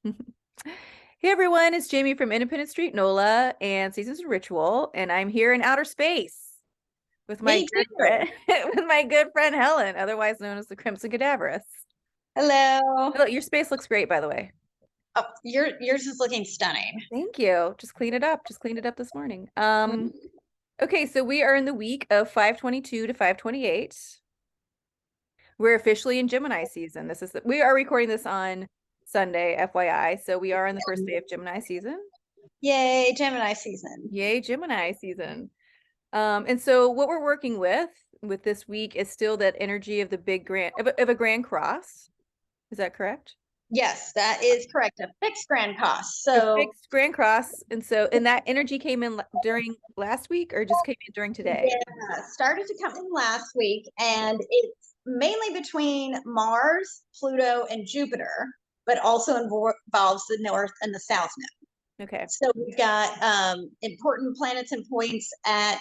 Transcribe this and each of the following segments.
Hey everyone, it's Jamie from IndependenceStNola and Seasons in Ritual, and I'm here in outer space with my Me good too. friend with my good friend Helen, otherwise known as the Crimson Cadaverous. Hello. Oh, your space looks great, by the way. Oh, yours is looking stunning. Thank you. Just clean it up. Just cleaned it up this morning. Okay, so we are in the week of 522 to 528. We're officially in Gemini season. We are recording this on Sunday, FYI. So we are on the first day of Gemini season. Yay, Gemini season. Yay, Gemini season. And so what we're working with this week is still that energy of the big of a grand cross. Is that correct? Yes, that is correct. A fixed grand cost. A So fixed grand cross. And that energy came in during last week or just came in during today? yeah, started to come in last week, and it's mainly between Mars, Pluto, and Jupiter, but also involves the North and the South node. Okay. So we've got important planets and points at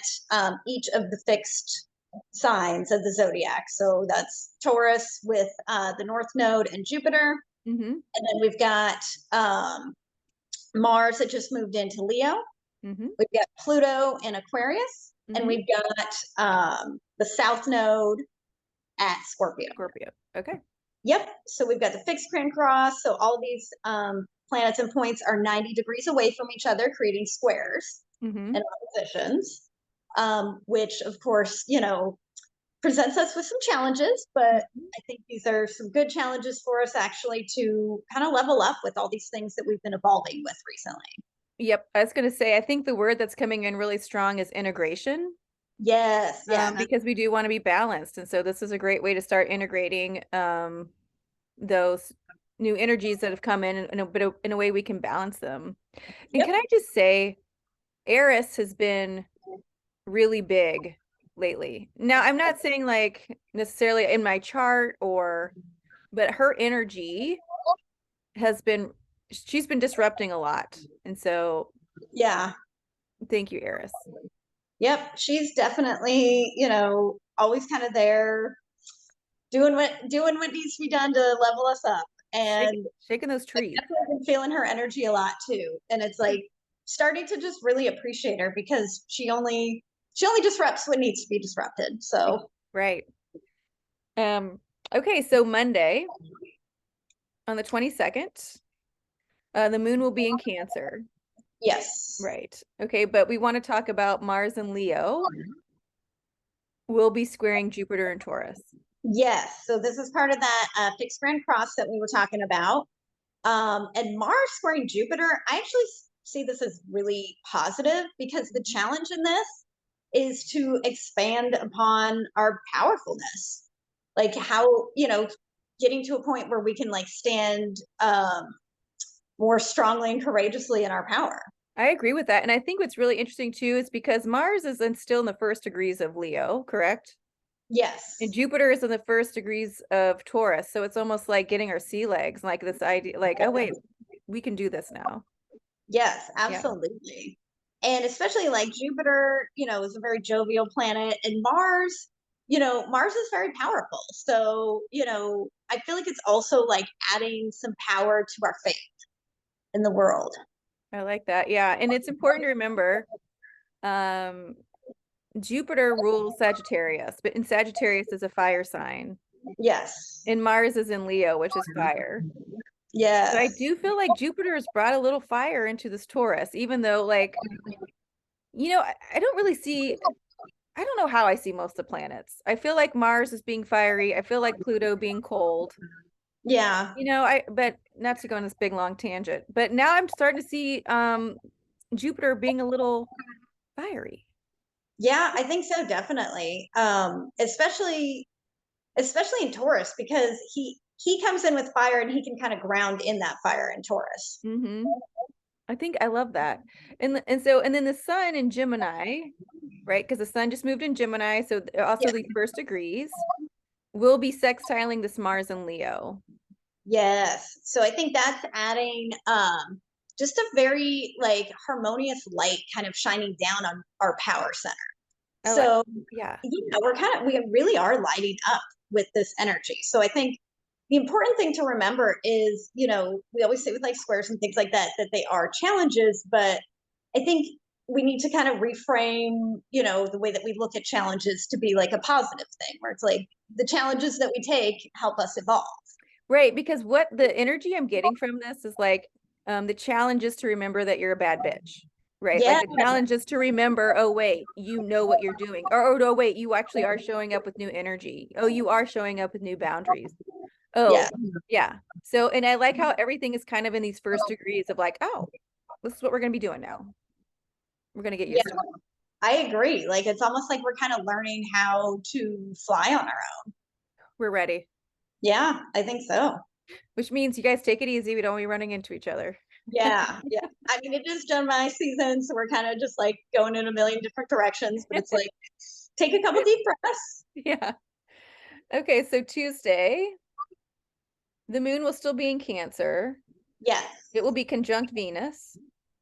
each of the fixed signs of the zodiac. So that's Taurus with the North Node and Jupiter. Mm-hmm. And then we've got Mars that just moved into Leo. Mm-hmm. We've got Pluto in Aquarius. And Mm-hmm. we've got the South Node at Scorpio. Scorpio. Okay. Yep. So we've got the fixed grand cross. So all of these planets and points are 90 degrees away from each other, creating squares Mm-hmm. and oppositions, which, of course, presents us with some challenges. But Mm-hmm. I think these are some good challenges for us actually to kind of level up with all these things that we've been evolving with recently. Yep. I was gonna say, I think the word that's coming in really strong is integration. Yes. Yeah. Because we do want to be balanced. And so this is a great way to start integrating those new energies that have come but in a way we can balance them. And Yep. can I just say, Eris has been really big lately. Now, I'm not saying like necessarily in my chart but her energy she's been disrupting a lot. And so Yeah. thank you, Eris. Yep. She's definitely, always kind of there doing what needs to be done to level us up. And Shaking those I've trees. definitely been feeling her energy a lot too. And it's like starting to just really appreciate her because she only disrupts what needs to be disrupted. So Right. Um, okay, so Monday on the 22nd, the moon will be in Cancer. yes. Right. Okay, but we want to talk about Mars and Leo will be squaring Jupiter and Taurus. Yes. So this is part of that fixed grand cross that we were talking about. And Mars squaring Jupiter, I actually see this as really positive because the challenge in this is to expand upon our powerfulness. Like how, getting to a point where we can like stand more strongly and courageously in our power. I agree with that. And I think what's really interesting too is because Mars is still in the first degrees of Leo, correct? And Yes. Jupiter is in the first degrees of Taurus. So it's almost like getting our sea legs, like this idea, like, oh, wait, we can do this now. Yes, Yeah. absolutely. And especially like Jupiter, is a very jovial planet, and Mars is very powerful. So, I feel like it's also like adding some power to our faith in the world. I like that. Yeah. And it's important to remember, um, Jupiter rules Sagittarius, but in Sagittarius is a fire sign, Yes. and Mars is in Leo, which is fire. But I Yes. do feel like Jupiter has brought a little fire into this Taurus, even though, like, I don't really see, I don't know how I see most of the planets. I feel like Mars is being fiery. I feel like Pluto being cold. Yeah. But not to go on this big long tangent, but now I'm starting to see Jupiter being a little fiery. Yeah, I think so, definitely. Especially in Taurus because he comes in with fire and he can kind of ground in that fire in Taurus. Mm-hmm. I think I love that. And then the sun in Gemini, right? Because the sun just moved in Gemini, so Yeah. also the first degrees will be sextiling this Mars and Leo. Yes. So I think that's adding just a very like harmonious light kind of shining down on our power center. I like, So yeah. we really are lighting up with this energy. So I think, the important thing to remember is, we always say with like squares and things like that, that they are challenges, but I think we need to kind of reframe, the way that we look at challenges to be like a positive thing, where it's like the challenges that we take help us evolve. Right, because what the energy I'm getting from this is like the challenge is to remember that you're a bad bitch. Right? Like Yeah. the challenge is to remember, oh wait, you know what you're doing. Or no, wait, you actually are showing up with new energy. Oh, you are showing up with new boundaries. Yeah. Oh, yeah. So, and I like how everything is kind of in these first degrees of like, oh, this is what we're going to be doing now. We're going to get Yeah. used to it. I agree. Like it's almost like we're kind of learning how to fly on our own. We're ready. Yeah, I think so. Which means you guys take it easy. We don't be running into each other. Yeah, yeah. I mean, it is Gemini season, so we're kind of just like going in a million different directions, but it's like take a couple deep breaths. Yeah. Okay, so Tuesday, the moon will still be in Cancer. Yes. It will be conjunct Venus.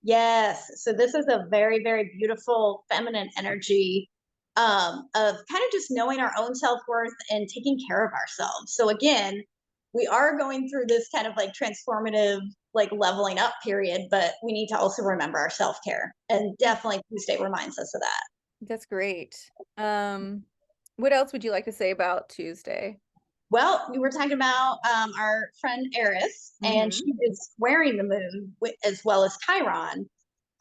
Yes. So this is a very, very beautiful feminine energy of kind of just knowing our own self-worth and taking care of ourselves. So again, we are going through this kind of like transformative, like leveling up period, but we need to also remember our self-care. And definitely Tuesday reminds us of that. That's great. What else would you like to say about Tuesday? Well, we were talking about our friend Eris, and Mm-hmm. she is squaring the moon as well as Chiron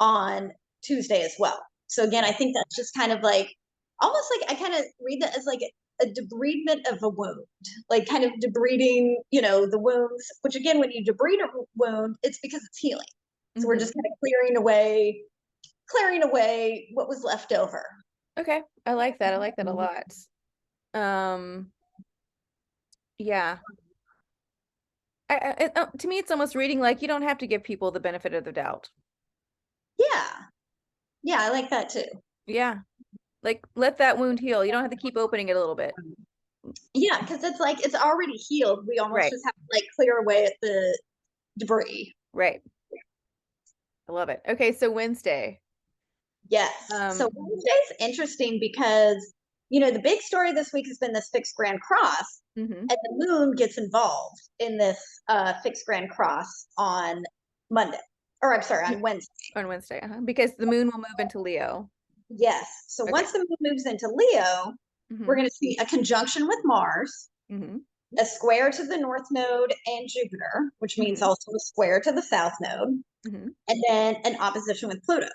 on Tuesday as well. So again, I think that's just kind of like almost like I kind of read that as like a debridement of a wound, like kind of debriding, the wounds. Which again, when you debride a wound, it's because it's healing. So we're Mm-hmm. just kind of clearing away what was left over. Okay, I like that. I like that a lot. Um, yeah. To me, it's almost reading like you don't have to give people the benefit of the doubt. Yeah, yeah, I like that too. Yeah, like let that wound heal. You don't have to keep opening it a little bit. Yeah, because it's like it's already healed. We almost Right, just have to like clear away at the debris. right. I love it. Okay, so Wednesday. Yes. So Um, Wednesday's interesting because, the big story this week has been this fixed grand cross, mhm. and the moon gets involved in this fixed grand cross on Monday, or I'm sorry, on Wednesday. On Wednesday, because the moon will move into Leo. Yes. So Okay. once the moon moves into Leo, we're Mm-hmm. going to see a conjunction with Mars, Mm-hmm. a square to the north node and Jupiter, which means Mm-hmm. also a square to the south node, Mm-hmm. and then an opposition with Pluto.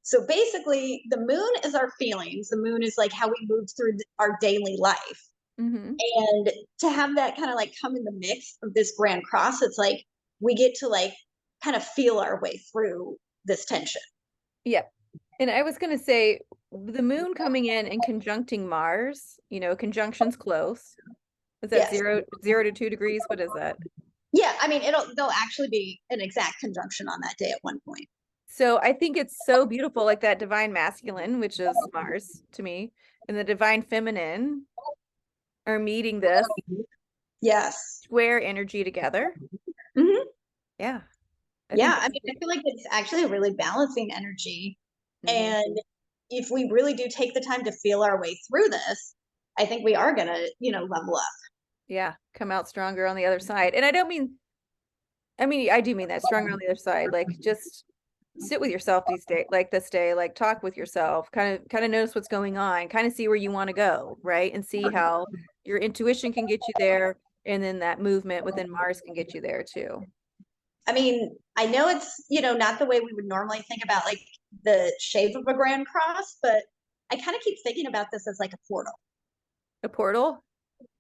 So basically, the moon is our feelings. The moon is like how we move through our daily life. Mm-hmm. And to have that kind of like come in the mix of this grand cross, it's like we get to like kind of feel our way through this tension. Yeah. And I was gonna say the moon coming in and conjuncting Mars, conjunction's close. Is that Yes. 0 to 2 degrees? What is that? Yeah. I mean, there'll actually be an exact conjunction on that day at one point. So I think it's so beautiful, like that divine masculine, which is Mars to me, and the divine feminine are meeting this Yes. square energy together. Hmm. Yeah. I think Yeah. I that's mean, I feel like it's actually a really balancing energy. mhm. And if we really do take the time to feel our way through this, I think we are going to, level up. Yeah, come out stronger on the other side. And I mean, I do mean that stronger on the other side. Like just sit with yourself these days, like this day, like talk with yourself, kind of notice what's going on, kind of see where you want to go, right? And see how your intuition can get you there, and then that movement within Mars can get you there too. I mean, I know it's, not the way we would normally think about like the shape of a grand cross, but I kind of keep thinking about this as like a portal. A portal?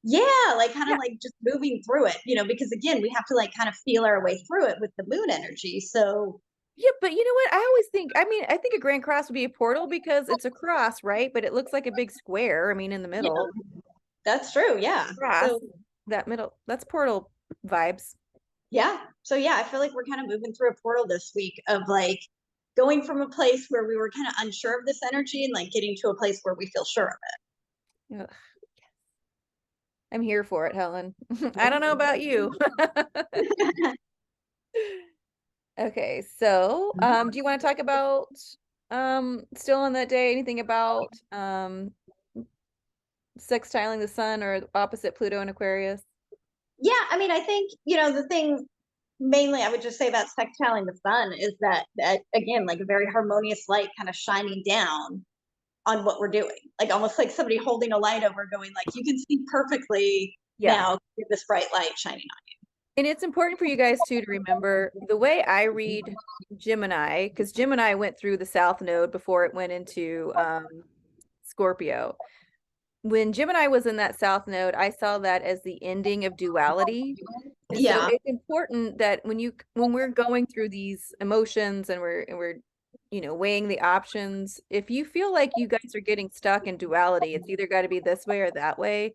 Yeah, like kind of Yeah. like just moving through it, because again, we have to like kind of feel our way through it with the moon energy. So, Yeah, but you know what? I always think, I think a grand cross would be a portal because it's a cross, right? But it looks like a big square, I mean, in the yeah, middle. that's true. Yeah. Cross, So, that middle, that's portal vibes. yeah. So, yeah, I feel like we're kind of moving through a portal this week of like going from a place where we were kind of unsure of this energy and like getting to a place where we feel sure of Ugh, I'm here for it, Helen. I don't know about you. it. Okay, so do you want to talk about still on that day anything about sextiling the sun or opposite Pluto and Aquarius? Yeah, I mean, I think, the thing mainly I would just say about sextiling the sun is that again, like a very harmonious light kind of shining down on what we're doing. Like almost like somebody holding a light over going like, you can see perfectly Yeah. now with this bright light shining on And it's important for you guys too to remember the way I read Gemini, because Gemini went through the South Node before it went into Scorpio. When Gemini was in that South Node, I saw that as the ending of duality. you. And so Yeah. it's important that when we're going through these emotions and we're weighing the options, if you feel like you guys are getting stuck in duality, it's either got to be this way or that way.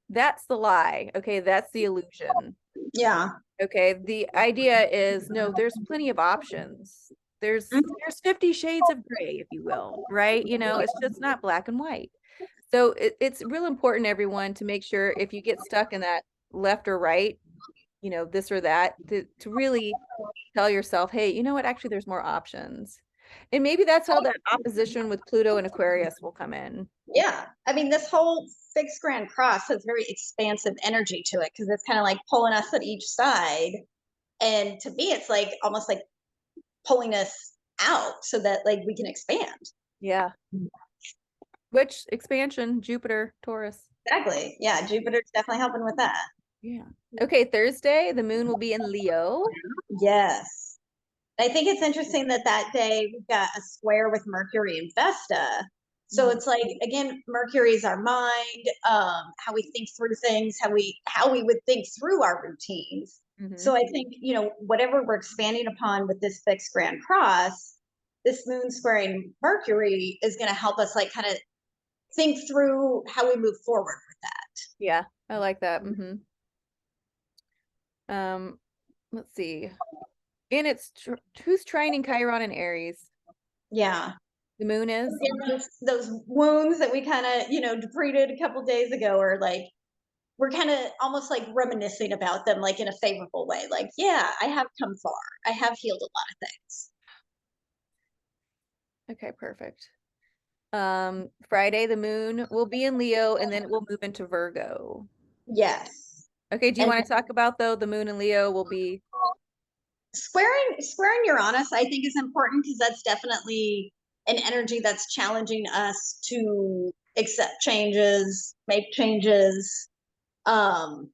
That's the lie. Okay, that's the illusion. Yeah. Okay, the idea is no, there's plenty of options. There's 50 shades of gray, if you will, right? It's just not black and white. So it's real important, everyone, to make sure if you get stuck in that left or right, this or that, to really tell yourself, hey, you know what? Actually, there's more options. And maybe that's how that opposition with Pluto and Aquarius will come in. Yeah. I mean, this whole fixed grand cross has very expansive energy to it because it's kind of like pulling us at each side. And to me, it's like almost like pulling us out so that like we can expand. Yeah. Which expansion, Jupiter, Taurus. Exactly. Yeah. Jupiter's definitely helping with that. Yeah. Okay, Thursday, the moon will be in Leo. Yes. I think it's interesting that that day we've got a square with Mercury and Vesta. So Mhm. it's like again, Mercury is our mind, how we think through things, how we would think through our routines. Mhm. So I think whatever we're expanding upon with this fixed grand cross, this moon squaring Mercury is going to help us like kind of think through how we move forward with that. Yeah, I like that. Um, let's see. And it's who's trining Chiron and Aries? Yeah. The moon is? Those wounds that we kind of depleted a couple days ago are like we're kind of almost like reminiscing about them like in a favorable way, like yeah, I have come far, I have healed a lot of things. Okay, perfect. Friday, the moon will be in Leo and then it will move into Virgo. Yes. Okay, do you And want to talk about though the moon in Leo will be squaring Uranus I think is important because that's definitely an energy that's challenging us to accept changes, make changes. um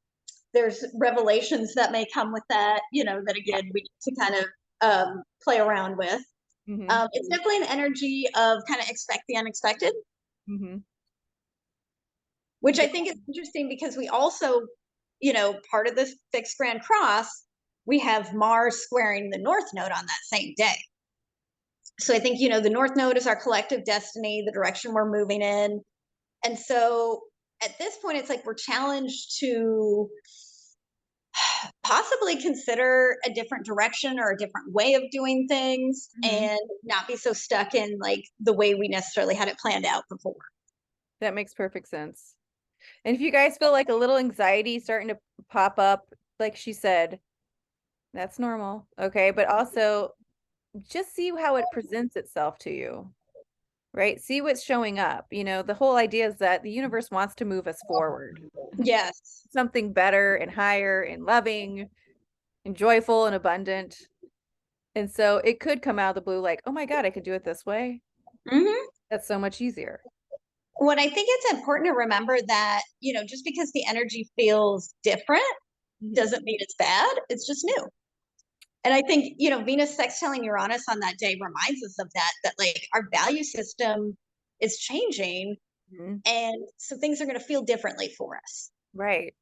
there's revelations that may come with that, that yeah. again we need to kind of play around with. Mm-hmm. It's definitely an energy of kind of expect the unexpected, Mm-hmm. which I Yeah. think is interesting because we also, part of this fixed grand cross, we have Mars squaring the North Node on that same day. So I think, the North Node is our collective destiny, the direction we're moving in. And so at this point, it's like we're challenged to possibly consider a different direction or a different way of doing things Mm-hmm. and not be so stuck in like the way we necessarily had it planned out before. That makes perfect sense. And if you guys feel like a little anxiety starting to pop up, like she said, that's normal. Okay, but also just see how it presents itself to you, right? See what's showing up. The whole idea is that the universe wants to move us forward, Yes. something better and higher and loving and joyful and abundant. And so it could come out of the blue like, oh my God, I could do it this way. Mm-hmm. That's so much easier. What I think it's important to remember that, just because the energy feels different Mhm. doesn't mean it's bad. It's just new. And I think, Venus sextiling Uranus on that day reminds us of that like our value system is changing. Mhm. And so things are going to feel differently for us. Right.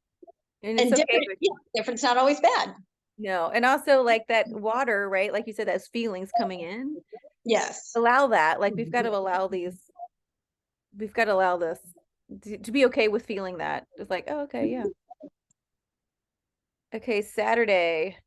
And it's And okay. different, yeah, different's not always bad. No. And also like that water, right? Like you said, those feelings coming in, Yes. allow that. Like we've got to allow this to be okay with feeling that. It's like, oh, okay, yeah. Okay, Saturday,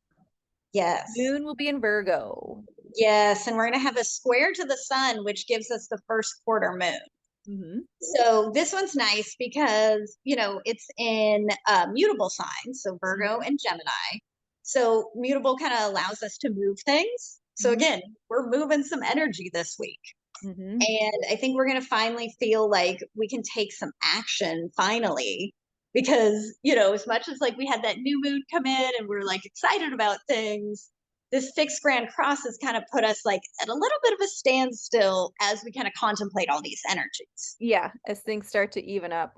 Yes. moon will be in Virgo. Yes. And we're going to have a square to the sun, which gives us the first quarter moon. Hmm. So this one's nice because, it's in mutable signs, so Virgo and Gemini. So mutable kind of allows us to move things. So Hmm. again, we're moving some energy this week. Hmm. And I think we're going to finally feel like we can take some action finally because, as much as like we had that new moon come in and we're like excited about things, this fixed grand cross has kind of put us like at a little bit of a standstill as we kind of contemplate all these energies. Yeah, as things start to even up.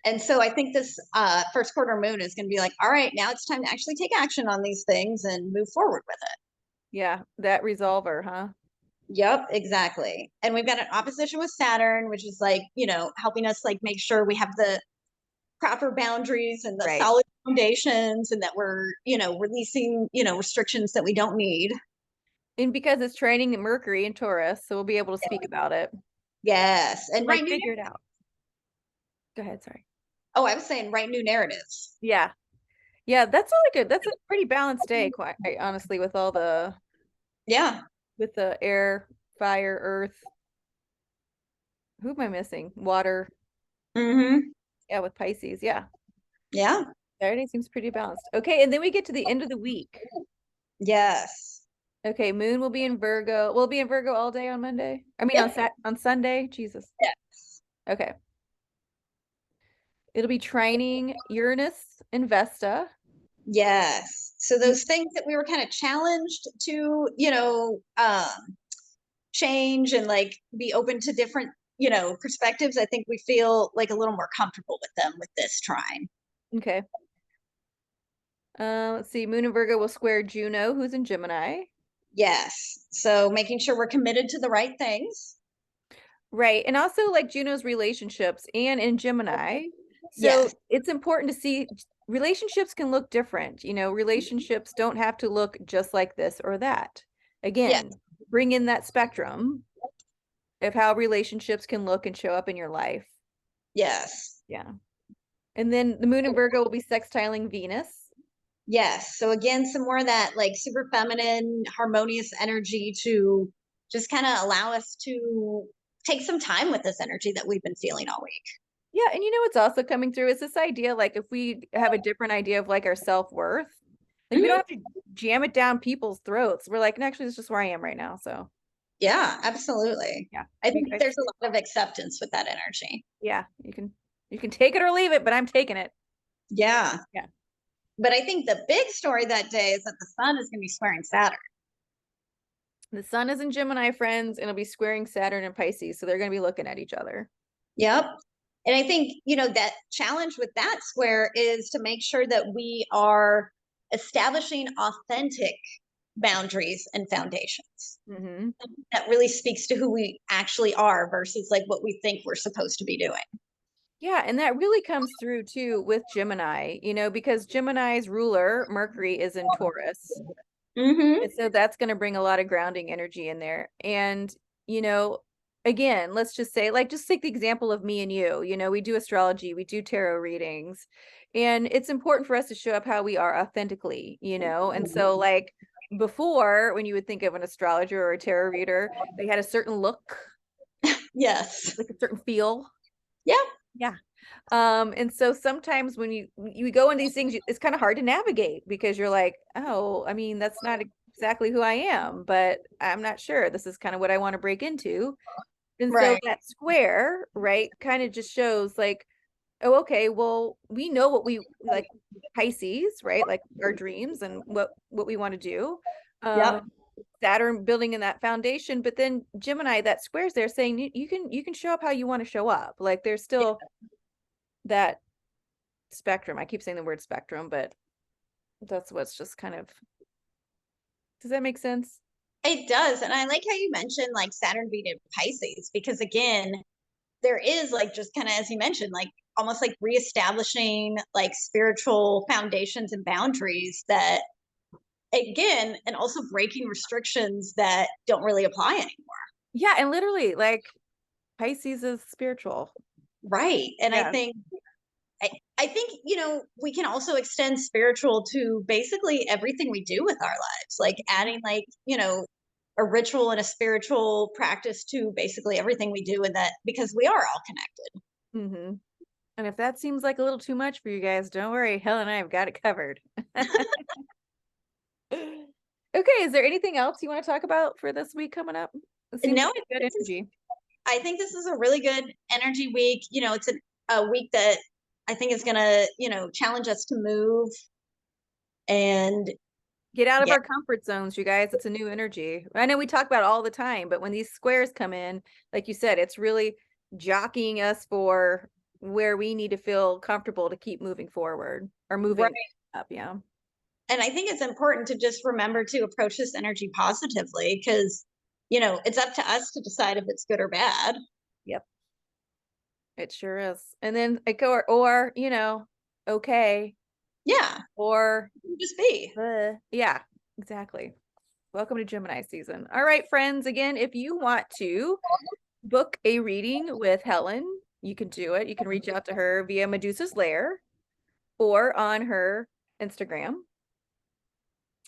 And so I think this first quarter moon is going to be like, all right, now it's time to actually take action on these things and move forward with it. Yeah, that resolver, huh? Yep, exactly. And we've got an opposition with Saturn, which is like, helping us like make sure we have the proper boundaries and the Right. solid foundations and that we're, releasing, restrictions that we don't need. And because it's training Mercury in Taurus, so we'll be able to speak about it. Yes. And Like write new, figure it out. Go ahead, sorry. oh, I was saying write new narratives. Yeah. Yeah, that's really good. That's a pretty balanced day, quite honestly, with all the Yeah. with the air, fire, earth. Who am I missing? Water. Mm-hmm. Yeah, with Pisces. Yeah. Yeah. Saturday seems pretty balanced. Okay, and then we get to the end of the week. Yes. Okay, moon will be in Virgo. We'll be in Virgo all day on Monday. I mean Yep. on Sunday. Jesus. Yes. Okay. It'll be trining Uranus and Vesta. Yes. So You those things that we were kind of challenged to, change and like be open to different, perspectives, I think we feel like a little more comfortable with them with this trine. okay? Let's see. Moon in Virgo will square Juno, who's in Gemini. Yes. So making sure we're committed to the right things. Right. And also like Juno's relationships and in Gemini. So Yes. it's important to see relationships can look different. Relationships don't have to look just like this or that. Yes. Again, bring in that spectrum of how relationships can look and show up in your life. Yes. Yeah. And then the moon in Virgo will be sextiling Venus. Yes. So again, some more of that like super feminine, harmonious energy to just kind of allow us to take some time with this energy that we've been feeling all week. Yeah, and what's also coming through is this idea like if we have a different idea of like our self-worth, like we don't Mhm. have to jam it down people's throats. We're like, "No, actually, this is just where I am right now." So, Yeah, absolutely. yeah. I You think guys, there's a lot of acceptance with that energy. yeah, you can take it or leave it, but I'm taking it. Yeah. Yeah. But I think the big story that day is that the sun is going to be squaring Saturn. The sun is in Gemini, friends, and it'll be squaring Saturn and Pisces, so they're going to be looking at each other. Yep. And I think, that challenge with that square is to make sure that we are establishing authentic boundaries and foundations Hmm. that really speaks to who we actually are versus like what we think we're supposed to be doing. Yeah, and that really comes through too with Gemini, because Gemini's ruler, Mercury, is in Taurus. Mm-hmm. And so that's going to bring a lot of grounding energy in there. And, you know, again, let's just say, like, just take the example of me and you. We do astrology, we do tarot readings, and it's important for us to show up how we are authentically. And so, like, before, when you would think of an astrologer or a tarot reader, they had a certain look, Yes. like a certain feel. Yeah. Yeah. And so sometimes when you go in these things, it's kind of hard to navigate because you're like, oh, I mean, that's not exactly who I am, but I'm not sure. This is kind of what I want to break into. And so Right. that square, right, kind of just shows like, oh, okay, well, we know what we like Pisces, right? Like our dreams and what we want to do. Yep. Saturn building in that foundation, but then Gemini, that square's there saying you can show up how you want to show up. Like there's still that spectrum. I keep saying the word spectrum, but that's what's just kind of, does that make sense? It does. And I like how you mentioned like Saturn being in Pisces because again, there is like just kind of as you mentioned, like almost like reestablishing like spiritual foundations and boundaries that again, and also breaking restrictions that don't really apply anymore. Yeah, and literally like Pisces is spiritual. Right. And I Yeah. think I think, we can also extend spiritual to basically everything we do with our lives, like adding like, a ritual and a spiritual practice to basically everything we do in that because we are all connected. Mm-hmm. And if that seems like a little too much for you guys, don't worry. Helen and I have got it covered. Okay, is there anything else you want to talk about for this week coming up? It And seems no, like a good energy. I think this is a really good energy week. It's a week that I think is going to, challenge us to move and Get out of yeah, our comfort zones, you guys. It's a new energy. I know we talk about it all the time, but when these squares come in, like you said, it's really jockeying us for where we need to feel comfortable to keep moving forward or moving right. up. Yeah. And I think it's important to just remember to approach this energy positively because, it's up to us to decide if it's good or bad. Yep. It sure is. And then like, or okay, Yeah. or Just be. yeah, exactly. Welcome to Gemini season. All right, friends. Again, if you want to book a reading with Helen, you can do it. You can reach out to her via Medusa's Lair or on her Instagram.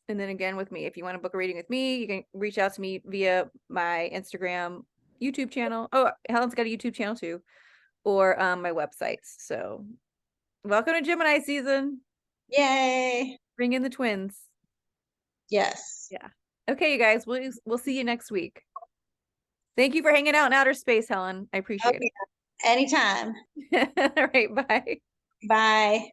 And then again with me, if you want to book a reading with me, you can reach out to me via my Instagram, YouTube channel. Oh, Helen's got a YouTube channel too, or my websites. So welcome to Gemini season. Yay. Bring in the twins. Yes. Yeah. Okay, you guys, we'll see you next week. Thank you for hanging out in outer space, Helen. I appreciate Okay. Anytime. it. All right, bye. Bye.